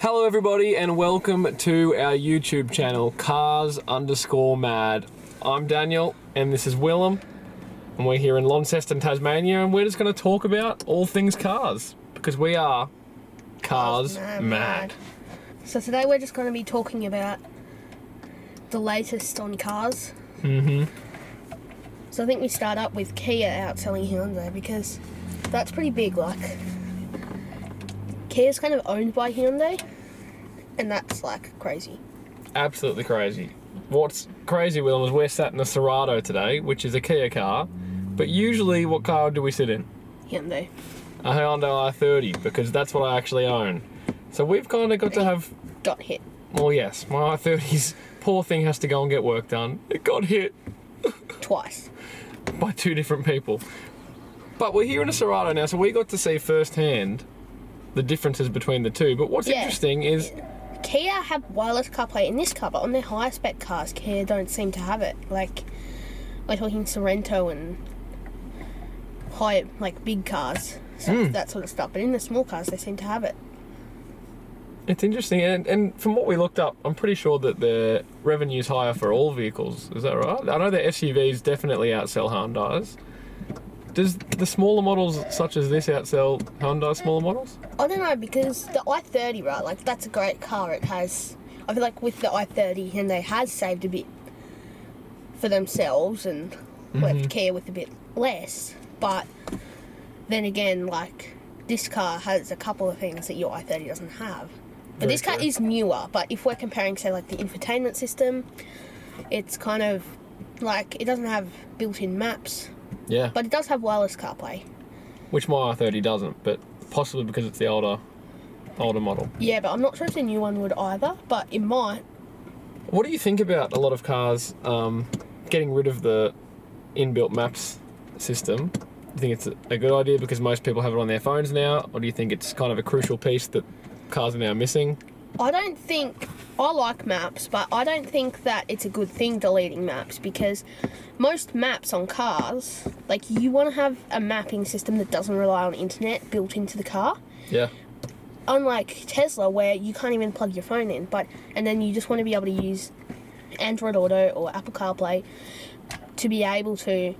Hello everybody and welcome to our YouTube channel, Cars_Mad. I'm Daniel and this is Willem and we're here in Launceston, Tasmania, and we're just going to talk about all things cars because we are Cars Mad. So today we're just going to be talking about the latest on cars. So I think we start up with Kia outselling Hyundai because that's pretty big. Like, Kia's kind of owned by Hyundai, and that's like crazy. Absolutely crazy. What's crazy, Willem, is we're sat in a Serato today, which is a Kia car, but usually what car do we sit in? Hyundai. A Hyundai i30, because that's what I actually own. So we've kind of got to have... Got hit. Well, yes, my i30's poor thing has to go and get work done. It got hit. Twice. By two different people. But we're here in a Serato now, so we got to see firsthand the differences between the two. But what's interesting is... Kia have wireless CarPlay in this car, but on their higher spec cars, Kia don't seem to have it. Like, we're talking Sorento and high, like, big cars, so that sort of stuff. But in the small cars, they seem to have it. It's interesting, and from what we looked up, I'm pretty sure that their revenue's higher for all vehicles. Is that right? I know their SUVs definitely outsell Hyundais. Does the smaller models such as this outsell Hyundai smaller models? I don't know, because the i30, right, like, that's a great car. It has, I feel like with the i30, Hyundai has saved a bit for themselves and left Kia with a bit less. But then again, like, this car has a couple of things that your i30 doesn't have. But this car is newer, but if we're comparing, say, like, the infotainment system, it's kind of, like, it doesn't have built-in maps. Yeah. But it does have wireless CarPlay. Which my i30 doesn't, but possibly because it's the older model. Yeah, but I'm not sure if the new one would either, but it might. What do you think about a lot of cars getting rid of the inbuilt maps system? Do you think it's a good idea because most people have it on their phones now, or do you think it's kind of a crucial piece that cars are now missing? I like maps, but I don't think that it's a good thing deleting maps, because most maps on cars, like, you want to have a mapping system that doesn't rely on internet built into the car. Yeah. Unlike Tesla, where you can't even plug your phone in, and then you just want to be able to use Android Auto or Apple CarPlay to be able to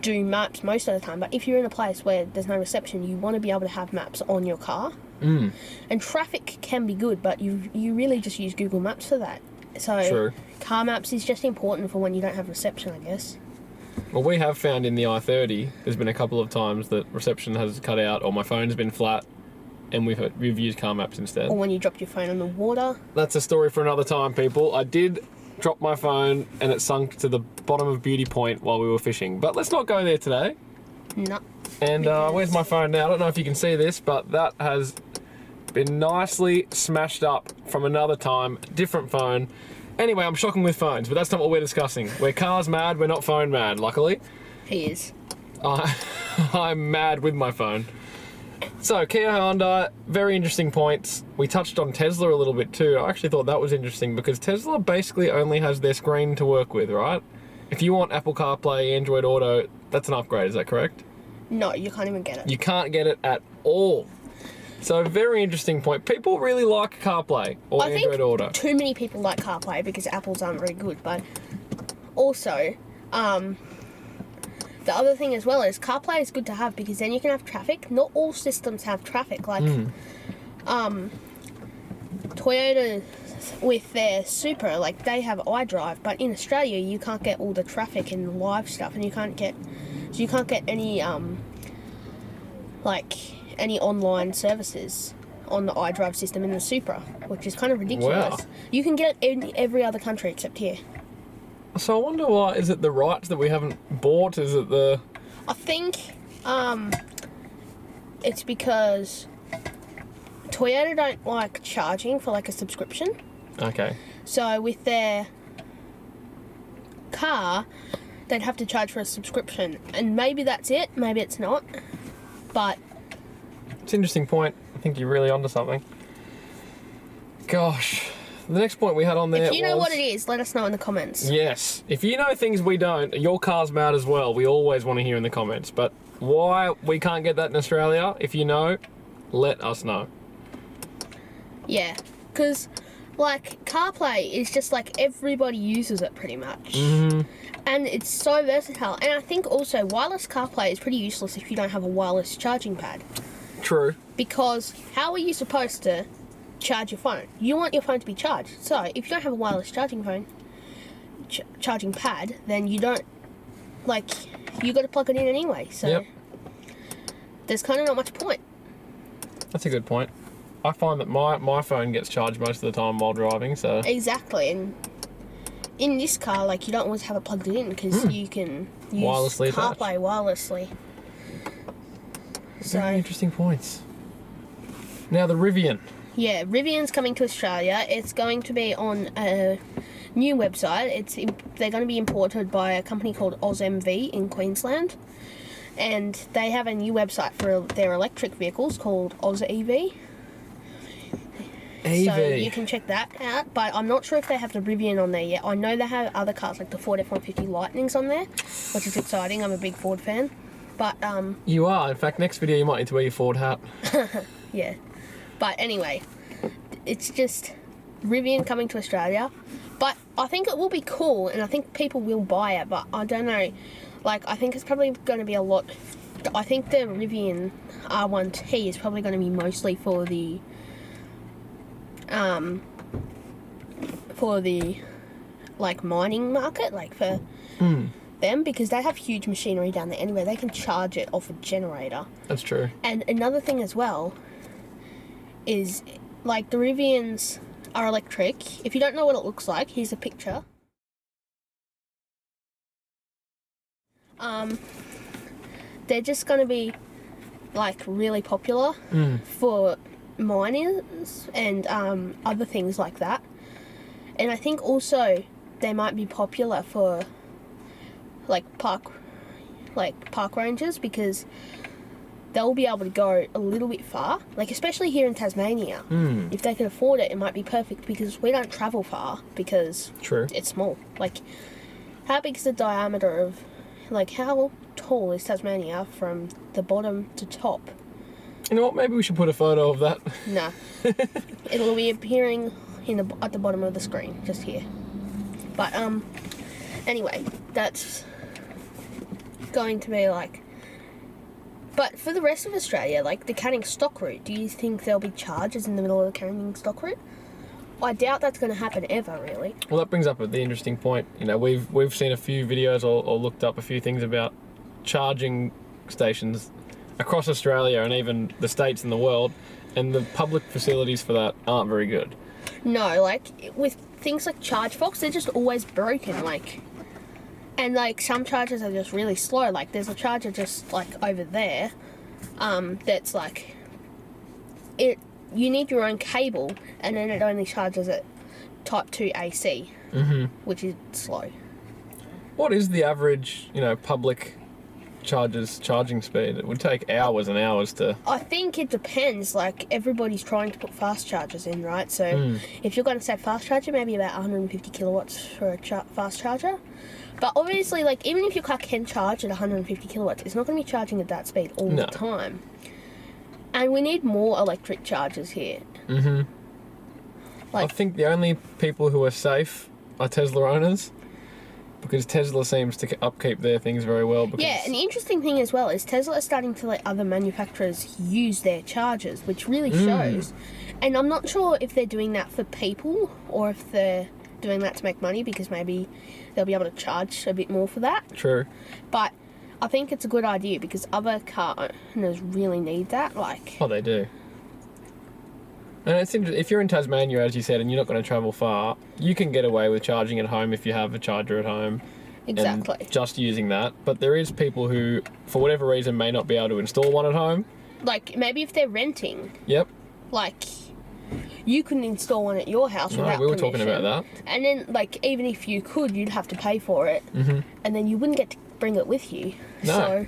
do maps most of the time. But if you're in a place where there's no reception, you want to be able to have maps on your car. And traffic can be good, but you really just use Google Maps for that. So True. Car maps is just important for when you don't have reception, I guess. Well, we have found in the i30, there's been a couple of times that reception has cut out or my phone's been flat, and we've used car maps instead. Or when you dropped your phone on the water. That's a story for another time, people. I did drop my phone and it sunk to the bottom of Beauty Point while we were fishing. But let's not go there today. No. And where's my phone now? I don't know if you can see this, but that has been nicely smashed up from another time. Different phone. Anyway, I'm shocking with phones, but that's not what we're discussing. We're cars mad, we're not phone mad, luckily. He is. I'm mad with my phone. So, Kia Hyundai, very interesting points. We touched on Tesla a little bit too. I actually thought that was interesting because Tesla basically only has their screen to work with, right? If you want Apple CarPlay, Android Auto, that's an upgrade, is that correct? No, you can't even get it. You can't get it at all. So, very interesting point. People really like CarPlay or Android Auto. I think too many people like CarPlay because Apple's aren't very good, but also, the other thing as well is CarPlay is good to have because then you can have traffic. Not all systems have traffic. Like, Toyota with their Supra, like, they have iDrive, but in Australia you can't get all the traffic and live stuff, and you can't get any any online services on the iDrive system in the Supra, which is kind of ridiculous. Wow. You can get it in every other country except here. So I wonder why. Is it the rights that we haven't bought? Is it the... I think it's because Toyota don't like charging for, like, a subscription. Okay. So with their car, they'd have to charge for a subscription. And maybe that's it, maybe it's not. But it's an interesting point. I think you're really onto something. Gosh. The next point we had on there was... If you know what it is, let us know in the comments. Yes. If you know things we don't, your car's mad as well. We always want to hear in the comments. But why we can't get that in Australia, if you know, let us know. Yeah, because like CarPlay is just like everybody uses it pretty much, and it's so versatile. And I think also wireless CarPlay is pretty useless if you don't have a wireless charging pad. True. Because how are you supposed to charge your phone? You want your phone to be charged. So if you don't have a wireless charging phone, charging pad, then you don't, like, you got to plug it in anyway. So there's kind of not much point. That's a good point. I find that my phone gets charged most of the time while driving, so... Exactly, and in this car, like, you don't always have it plugged in because you can use Wirelessly CarPlay wirelessly. So, very interesting points. Now, the Rivian. yeah, Rivian's coming to Australia. It's going to be on a new website. They're going to be imported by a company called AusMV in Queensland. And they have a new website for their electric vehicles called AusEV. EV. So you can check that out, but I'm not sure if they have the Rivian on there yet. I know they have other cars like the Ford F-150 Lightnings on there, which is exciting. I'm a big Ford fan. But, You are. In fact, next video you might need to wear your Ford hat. yeah. But anyway, it's just Rivian coming to Australia. But I think it will be cool, and I think people will buy it, but I don't know. Like, I think it's probably going to be a lot... I think the Rivian R1T is probably going to be mostly for the like mining market, like for them, because they have huge machinery down there anyway. They can charge it off a generator. That's true. And another thing as well is, like, the Rivians are electric. If you don't know what it looks like, here's a picture. They're just going to be, like, really popular for miners and other things like that. And I think also they might be popular for like park rangers, because they'll be able to go a little bit far, like especially here in Tasmania. If they can afford it, it might be perfect, because we don't travel far because it's small. Like, how big is the diameter of, like, how tall is Tasmania from the bottom to top? You know what? Maybe we should put a photo of that. No. It'll be appearing at the bottom of the screen, just here. But, anyway, that's going to be like... But for the rest of Australia, like the Canning stock route, do you think there'll be charges in the middle of the Canning stock route? I doubt that's going to happen ever, really. Well, that brings up the interesting point. You know, we've seen a few videos or looked up a few things about charging stations across Australia and even the states and the world, and the public facilities for that aren't very good. No, like, with things like ChargeFox, they're just always broken, like... And, like, some chargers are just really slow. Like, there's a charger just, like, over there, that's, like... You need your own cable, and then it only charges at Type 2 AC, which is slow. What is the average, public charging speed? It would take hours and hours to... I think it depends. Like, everybody's trying to put fast chargers in, right? So, if you're going to say fast charger, maybe about 150 kilowatts for a fast charger. But obviously, like, even if your car can charge at 150 kilowatts, it's not going to be charging at that speed all the time. And we need more electric chargers here. I think the only people who are safe are Tesla owners, because Tesla seems to upkeep their things very well. Because... Yeah, and the interesting thing as well is Tesla is starting to let other manufacturers use their chargers, which really shows. And I'm not sure if they're doing that for people or if they're doing that to make money, because maybe they'll be able to charge a bit more for that. True. But I think it's a good idea, because other car owners really need that. Like, oh, they do. And it's if you're in Tasmania, as you said, and you're not going to travel far, you can get away with charging at home if you have a charger at home. Exactly. And just using that. But there is people who, for whatever reason, may not be able to install one at home. Like, maybe if they're renting. Yep. Like, you couldn't install one at your house without we were permission. talking about that. And then, like, even if you could, you'd have to pay for it. And then you wouldn't get to bring it with you. No.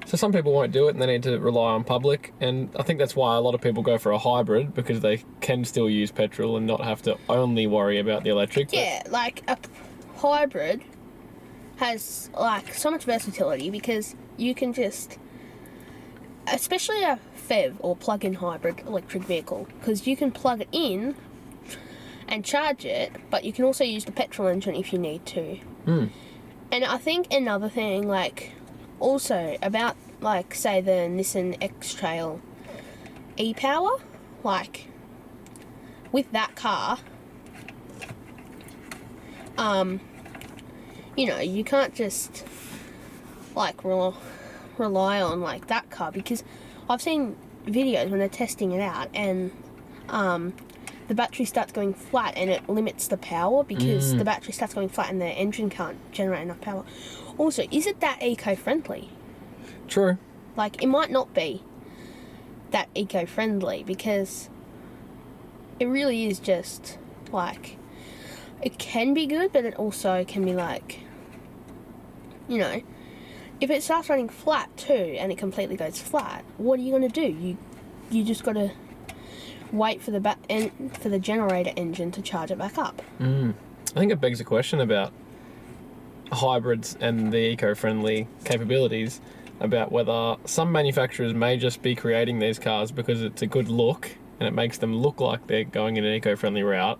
So some people won't do it, and they need to rely on public. And I think that's why a lot of people go for a hybrid, because they can still use petrol and not have to only worry about the electric. Yeah, like, a hybrid has, like, so much versatility, because you can just... especially a PHEV or plug-in hybrid electric vehicle, because you can plug it in and charge it, but you can also use the petrol engine if you need to. And I think another thing, like, also about, like, say the Nissan X-Trail e-Power, like, with that car, you know, you can't just, like, rely on, like, that car, because I've seen videos when they're testing it out, and the battery starts going flat and it limits the power because the battery starts going flat and the engine can't generate enough power. Also, is it that eco-friendly? True. Like, it might not be that eco-friendly, because it really is just, like, it can be good, but it also can be, like, you know, if it starts running flat too and it completely goes flat, what are you going to do? You just got to wait for the generator engine to charge it back up. I think it begs a question about hybrids and the eco-friendly capabilities, about whether some manufacturers may just be creating these cars because it's a good look and it makes them look like they're going in an eco-friendly route,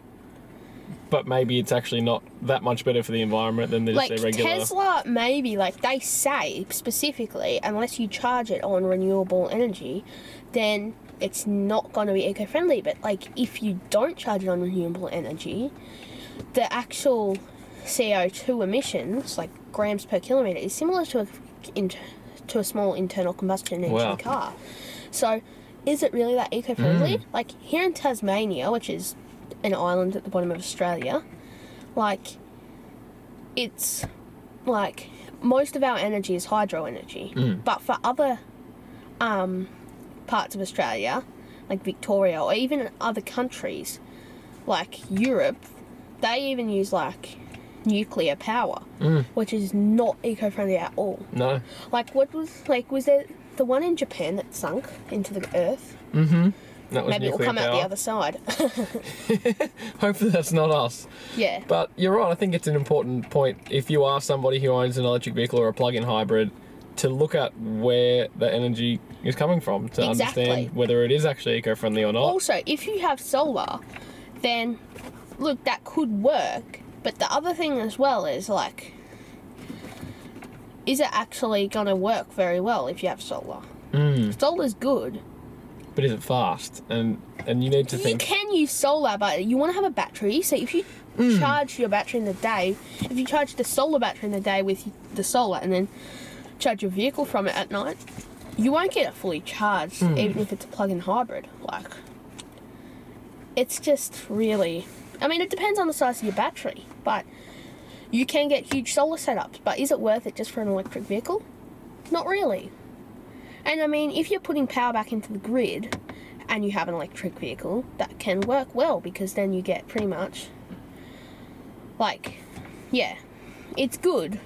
but maybe it's actually not that much better for the environment than just Like their regular... Tesla, maybe, like, they say specifically, unless you charge it on renewable energy, then it's not going to be eco-friendly. But, like, if you don't charge it on renewable energy, the actual CO2 emissions, like grams per kilometre, is similar to a small internal combustion engine car. So, is it really that eco-friendly? Like, here in Tasmania, which is an island at the bottom of Australia, like, it's, like, most of our energy is hydro energy. But for other parts of Australia, like Victoria, or even other countries, like Europe, they even use, like, nuclear power, which is not eco-friendly at all. No. Like, was there the one in Japan that sunk into the earth? That was Maybe it will come out the other side. Hopefully that's not us. Yeah. But you're right, I think it's an important point, if you are somebody who owns an electric vehicle or a plug-in hybrid, to look at where the energy is coming from, to understand whether it is actually eco-friendly or not. Also, if you have solar, then, look, that could work. But the other thing as well is, like, is it actually going to work very well if you have solar? Solar's good. But is it fast? And you need to think... You can use solar, but you want to have a battery. So if you charge your battery in the day, if you charge the solar battery in the day with the solar and then charge your vehicle from it at night, you won't get it fully charged, even if it's a plug-in hybrid. Like, it's just really... I mean, it depends on the size of your battery, but you can get huge solar setups. But is it worth it just for an electric vehicle? Not really. And I mean, if you're putting power back into the grid and you have an electric vehicle, that can work well, because then you get pretty much, like, yeah, it's good.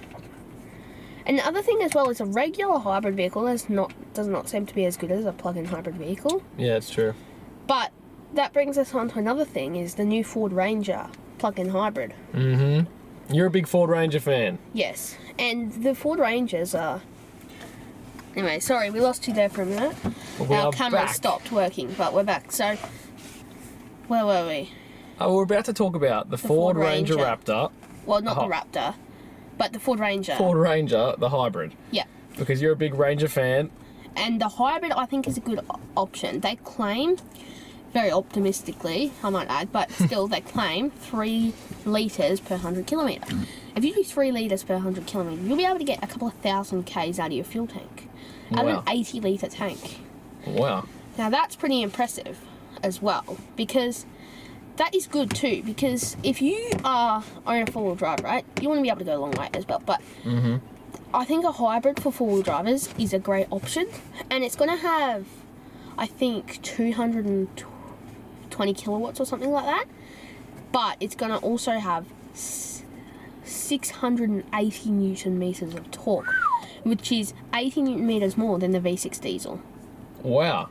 And the other thing as well is a regular hybrid vehicle does not seem to be as good as a plug-in hybrid vehicle. Yeah, it's true. But that brings us on to another thing, is the new Ford Ranger plug-in hybrid. You're a big Ford Ranger fan. Yes, and the Ford Rangers are... Anyway, sorry, we lost you there for a minute. Our camera stopped working, but we're back. So, where were we? We're about to talk about the Ford Ranger Raptor. Well, not the Raptor, but the Ford Ranger. Ford Ranger, the hybrid. Yeah. Because you're a big Ranger fan. And the hybrid, I think, is a good option. They claim, very optimistically, I might add, but still, they claim 3 litres per 100 kilometre. If you do 3 litres per 100 kilometre, you'll be able to get a couple of thousand Ks out of your fuel tank. Out of an 80 litre tank. Wow. Now that's pretty impressive as well, because that is good too, because if you are on a 4-wheel drive, right, you want to be able to go a long way as well, but I think a hybrid for 4-wheel drivers is a great option, and it's going to have, I think, 220 kilowatts or something like that, but it's going to also have 680 newton meters of torque, which is 80 newton meters more than the V6 diesel. Wow.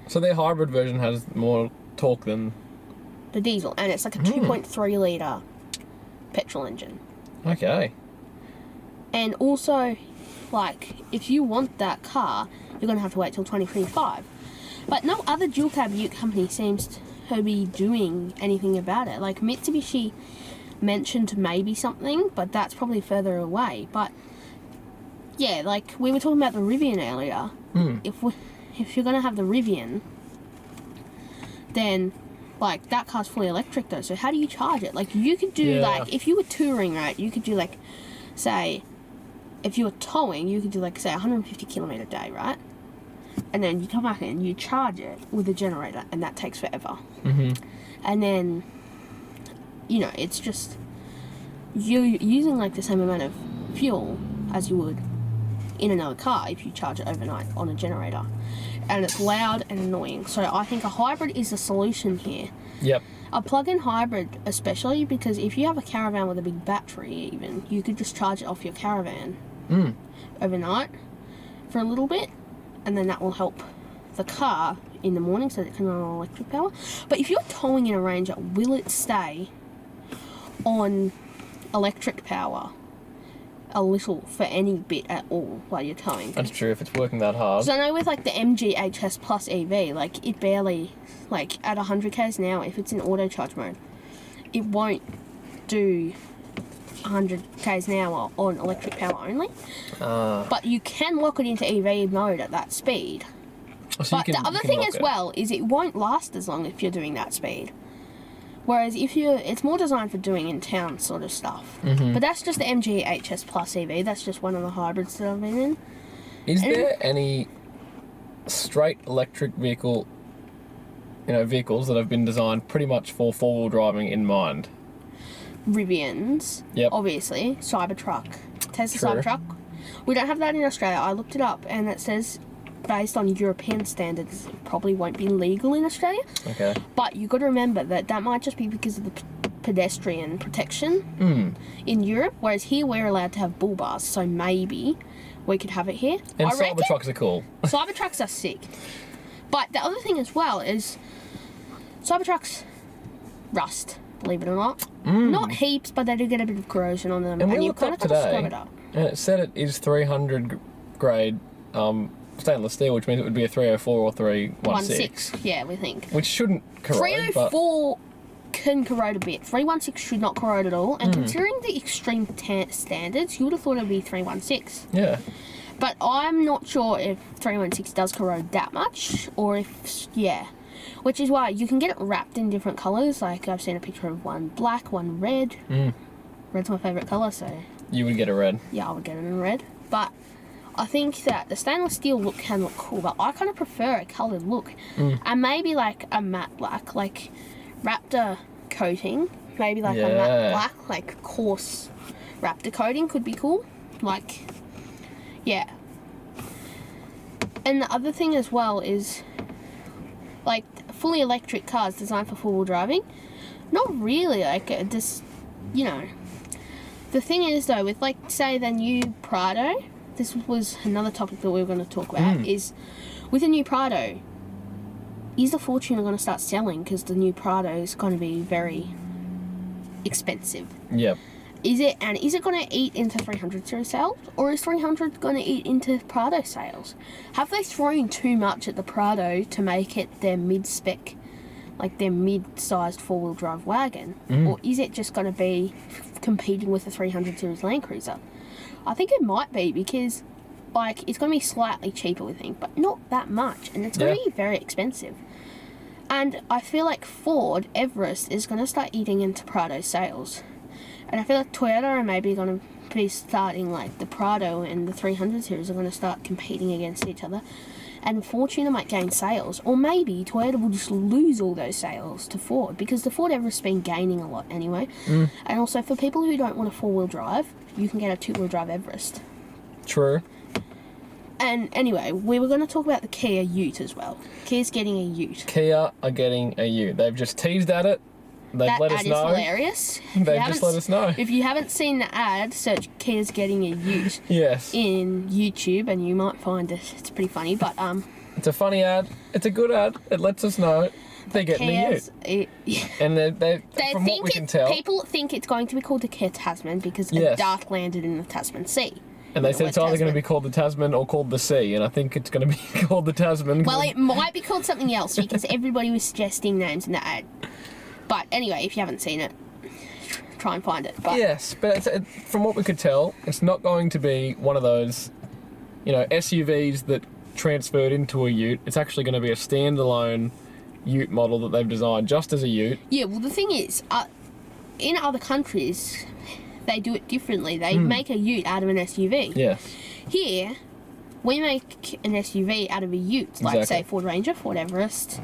So their hybrid version has more torque than the diesel, and it's like a 2.3 litre petrol engine. Okay. And also, like, if you want that car, you're going to have to wait till 2025. But no other dual cab ute company seems to be doing anything about it. Like Mitsubishi mentioned maybe something, but that's probably further away. But yeah, like we were talking about the Rivian earlier. If you're going to have the Rivian, then like that car's fully electric though, so how do you charge it? Like you could do like, if you were touring, right, you could do like, say, if you were towing, you could do like, say, 150 kilometre day, right? And then you come back and you charge it with a generator, and that takes forever. And then, you know, it's just, you're using like the same amount of fuel as you would in another car if you charge it overnight on a generator. And it's loud and annoying. So I think a hybrid is the solution here. Yep. A plug-in hybrid especially, because if you have a caravan with a big battery even, you could just charge it off your caravan overnight for a little bit, and then that will help the car in the morning so that it can run on electric power. But if you're towing in a Ranger, will it stay on electric power a little for any bit at all while you're towing? That's true, if it's working that hard. Because I know with like the MG HS Plus EV, like it barely, like at 100 k's an hour, if it's in auto charge mode, it won't do 100 k's an hour on electric power only. But you can lock it into EV mode at that speed. So but the other thing as well is it won't last as long if you're doing that speed. Whereas if it's more designed for doing in town sort of stuff. But that's just the MG HS Plus EV. That's just one of the hybrids that I've been in. Is there any straight electric vehicle, vehicles that have been designed pretty much for four-wheel driving in mind? Rivians, obviously. Cybertruck, Tesla Cybertruck. We don't have that in Australia. I looked it up, and it says, based on European standards, it probably won't be legal in Australia. Okay. But you've got to remember that might just be because of the pedestrian protection in Europe, whereas here we're allowed to have bull bars, so maybe we could have it here. And Cybertrucks are cool. Cybertrucks are sick. But the other thing as well is Cybertrucks rust, believe it or not. Not heaps, but they do get a bit of corrosion on them. And you kind of got to scrub it up. And it said it is 300 grade stainless steel, which means it would be a 304 or 316. Yeah, we think. Which shouldn't corrode. 304 can corrode a bit. 316 should not corrode at all. And considering the extreme standards, you would have thought it would be 316. Yeah. But I'm not sure if 316 does corrode that much, or if, Which is why you can get it wrapped in different colours. Like, I've seen a picture of one black, one red. Red's my favourite colour, so... You would get a red? Yeah, I would get it in red. But I think that the stainless steel look can look cool, but I kind of prefer a coloured look. And maybe, like, a matte black, like, Raptor coating. Maybe, like, a matte black, like, coarse Raptor coating could be cool. Like, yeah. And the other thing as well is... like, fully electric cars designed for four-wheel driving, not really, like, just, the thing is, though, with, like, say, the new Prado, this was another topic that we were going to talk about, is, with the new Prado, is the Fortuner going to start selling, because the new Prado is going to be very expensive. Yep. Is it going to eat into 300 series sales, or is 300 going to eat into Prado sales? Have they thrown too much at the Prado to make it their mid-spec, like their mid-sized four-wheel drive wagon? Or is it just going to be competing with the 300 series Land Cruiser? I think it might be, because like it's going to be slightly cheaper, we think, but not that much, and it's going to be very expensive. And I feel like Ford Everest is going to start eating into Prado sales. And I feel like Toyota are maybe going to be starting, like, the Prado and the 300 series are going to start competing against each other. And Fortuner might gain sales. Or maybe Toyota will just lose all those sales to Ford, because the Ford Everest's been gaining a lot anyway. And also, for people who don't want a four-wheel drive, you can get a two-wheel drive Everest. True. And anyway, we were going to talk about the Kia Ute as well. Kia's getting a Ute. Kia are getting a Ute. They've just teased at it. They've let us know. That ad is hilarious. They've just let us know. If you haven't seen the ad, search Kia's getting a Ute in YouTube, and you might find it. It's pretty funny, but it's a funny ad. It's a good ad. It lets us know they're getting a Ute. And they from what we can tell, people think it's going to be called the Kia Tasman because a dart landed in the Tasman Sea. And they said it's either going to be called the Tasman or called the Sea, and I think it's going to be called the Tasman. Well, it might be called something else because everybody was suggesting names in the ad. But anyway, if you haven't seen it, try and find it. But yes, but from what we could tell, it's not going to be one of those, SUVs that transferred into a ute. It's actually going to be a standalone ute model that they've designed just as a ute. Yeah, well, the thing is, in other countries, they do it differently. They make a ute out of an SUV. Yes. Here, we make an SUV out of a ute, like, say, Ford Ranger, Ford Everest,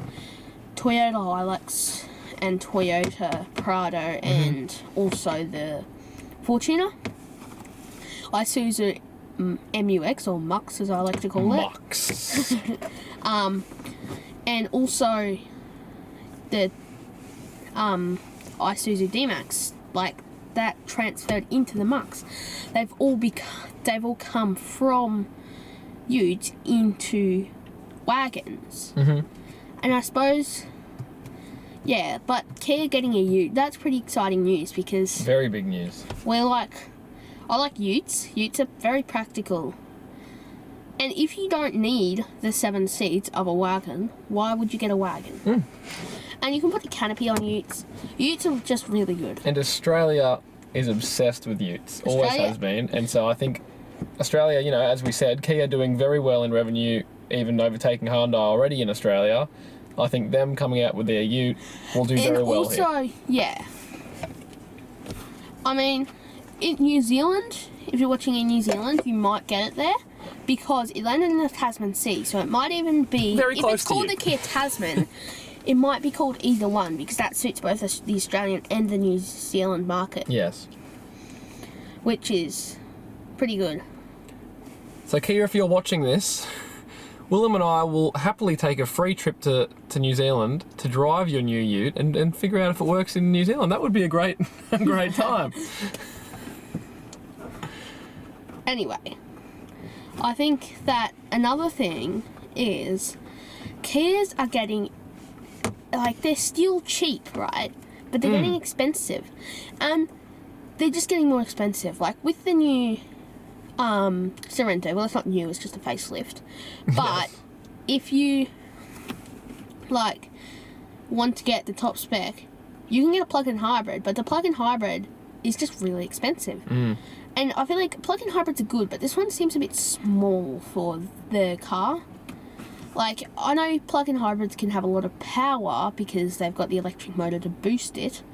Toyota Hilux, and Toyota Prado, and also the Fortuner. Isuzu MUX, or MUX as I like to call it. MUX. And also the Isuzu D-Max, like, that transferred into the MUX. They've all come from utes into wagons. And I suppose, yeah, but Kia getting a ute, that's pretty exciting news because Very big news. I like utes. Utes are very practical. And if you don't need the 7 seats of a wagon, why would you get a wagon? And you can put a canopy on utes. Utes are just really good. And Australia is obsessed with utes, always has been. And so I think Australia, as we said, Kia doing very well in revenue, even overtaking Hyundai already in Australia. I think them coming out with their ute will do very well here. And also, yeah. I mean, in New Zealand, if you're watching in New Zealand, you might get it there because it landed in the Tasman Sea, so it might even be... Very close to you. If it's called the Kia Tasman, it might be called either one because that suits both the Australian and the New Zealand market. Yes. Which is pretty good. So Kia, if you're watching this, Willem and I will happily take a free trip to New Zealand to drive your new ute and figure out if it works in New Zealand. That would be a great time. Anyway, I think that another thing is Kias are getting, like, they're still cheap, right? But they're getting expensive. And they're just getting more expensive. Like, with the new Sorento, well, it's not new, it's just a facelift. But if you, like, want to get the top spec, you can get a plug-in hybrid, but the plug-in hybrid is just really expensive. And I feel like plug-in hybrids are good, but this one seems a bit small for the car. Like, I know plug-in hybrids can have a lot of power because they've got the electric motor to boost it,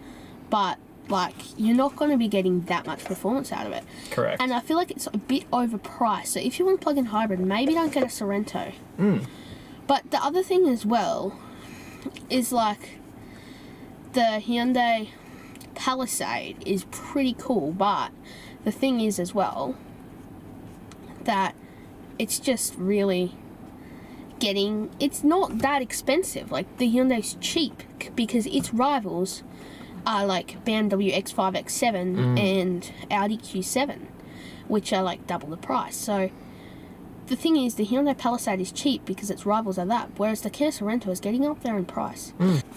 but, like, you're not going to be getting that much performance out of it. Correct. And I feel like it's a bit overpriced. So if you want a plug-in hybrid, maybe don't get a Sorento. But the other thing as well is, like, the Hyundai Palisade is pretty cool, but the thing is as well that it's just really it's not that expensive. Like, the Hyundai's cheap because its rivals are like BMW X5, X7 and Audi Q7, which are like double the price. So the thing is, the Hyundai Palisade is cheap because its rivals are that, whereas the Kia Sorento is getting up there in price.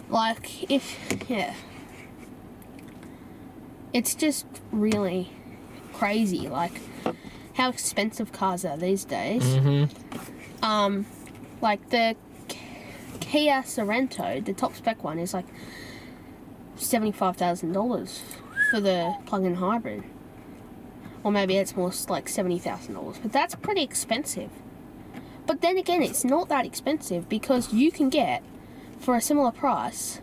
Like, it's just really crazy, like, how expensive cars are these days. Like, the Kia Sorento, the top spec one, is like $75,000 for the plug-in hybrid. Or maybe it's more like $70,000, but that's pretty expensive. But then again, it's not that expensive because you can get, for a similar price,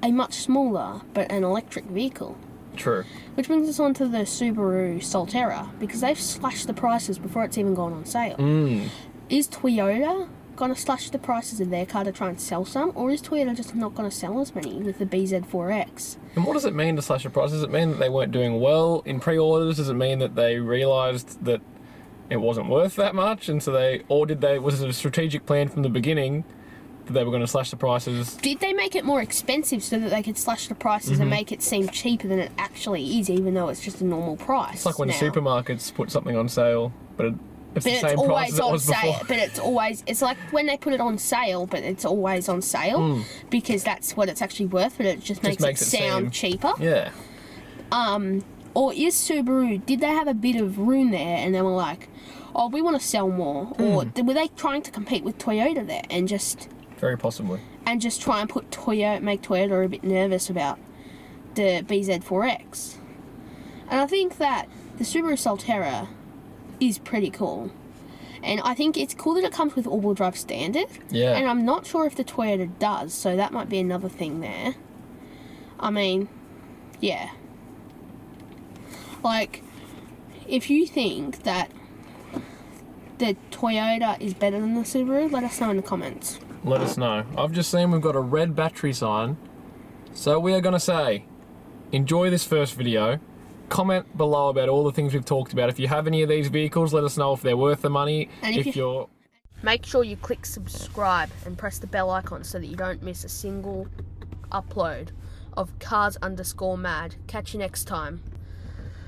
a much smaller but an electric vehicle. True. Which brings us on to the Subaru Solterra, because they've slashed the prices before it's even gone on sale. Is Toyota going to slash the prices of their car to try and sell some, or is Toyota just not going to sell as many with the BZ4X? And what does it mean to slash the price? Does it mean that they weren't doing well in pre-orders? Does it mean that they realised that it wasn't worth that much, and so was it a strategic plan from the beginning that they were going to slash the prices? Did they make it more expensive so that they could slash the prices and make it seem cheaper than it actually is, even though it's just a normal price? It's like when supermarkets put something on sale, but it's the same price as it was before. But it's like when they put it on sale, but it's always on sale because that's what it's actually worth, but it just makes it sound cheaper. Yeah. Or is Subaru, did they have a bit of room there and they were like, oh, we want to sell more? Or were they trying to compete with Toyota there and just... Very possibly. And just try and make Toyota a bit nervous about the BZ4X. And I think that the Subaru Solterra is pretty cool. And I think it's cool that it comes with all-wheel drive standard. Yeah. And I'm not sure if the Toyota does, so that might be another thing there. I mean, yeah. Like, if you think that the Toyota is better than the Subaru, let us know in the comments. Let us know. I've just seen we've got a red battery sign. So we are going to say, enjoy this first video. Comment below about all the things we've talked about. If you have any of these vehicles, let us know if they're worth the money. And if you're... Make sure you click subscribe and press the bell icon so that you don't miss a single upload of Cars_Mad. Catch you next time.